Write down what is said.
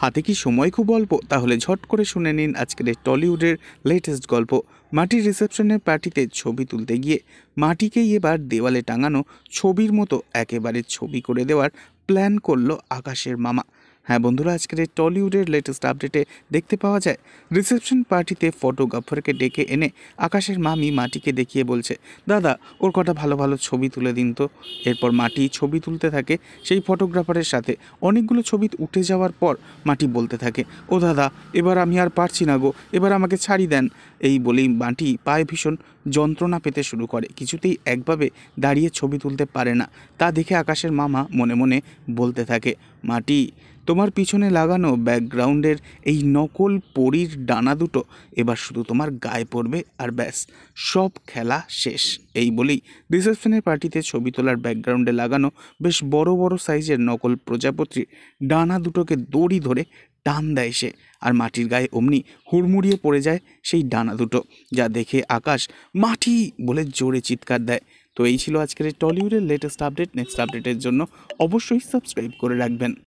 হাতে কি সময় খুব অল্প? তাহলে ঝট করে শুনে নিন আজকের এই টলিউডের লেটেস্ট গল্প। মাটির রিসেপশনের পার্টিতে ছবি তুলতে গিয়ে মাটিকেই এবার দেওয়ালে টাঙানো ছবির মতো একেবারে ছবি করে দেওয়ার প্ল্যান করলো আকাশের মামা। হ্যাঁ বন্ধুরা, আজকের এই টলিউডের লেটেস্ট আপডেটে দেখতে পাওয়া যায় রিসেপশন পার্টিতে ফটোগ্রাফারকে ডেকে এনে আকাশের মামি মাটিকে দেখিয়ে বলছে, দাদা ওর কটা ভালো ভালো ছবি তুলে দিন তো। এরপর মাটি ছবি তুলতে থাকে সেই ফটোগ্রাফারের সাথে। অনেকগুলো ছবি উঠে যাওয়ার পর মাটি বলতে থাকে, ও দাদা এবার আমি আর পারছি না গো, এবার আমাকে ছাড়ি দেন। এই বলেই মাটি পায়ে ভীষণ যন্ত্রণা পেতে শুরু করে, কিছুতেই একভাবে দাঁড়িয়ে ছবি তুলতে পারে না। তা দেখে আকাশের মামা মনে মনে বলতে থাকে, মাটি তোমার পিছনে লাগানো ব্যাকগ্রাউন্ডের এই নকল পরীর ডানা দুটো এবার শুধু তোমার গায়ে পড়বে আর ব্যাস, সব খেলা শেষ। এই বলেই রিসেপশনের পার্টিতে ছবি তোলার ব্যাকগ্রাউন্ডে লাগানো বেশ বড় বড় সাইজের নকল প্রজাপতির ডানা দুটোকে দড়ি ধরে টান দেয় সে, আর মাটির গায়ে অমনি হুড়মুড়িয়ে পড়ে যায় সেই ডানা দুটো, যা দেখে আকাশ মাটি বলে জোরে চিৎকার দেয়। তো এই ছিল আজকের এই টলিউডের লেটেস্ট আপডেট। নেক্সট আপডেটের জন্য অবশ্যই সাবস্ক্রাইব করে রাখবেন।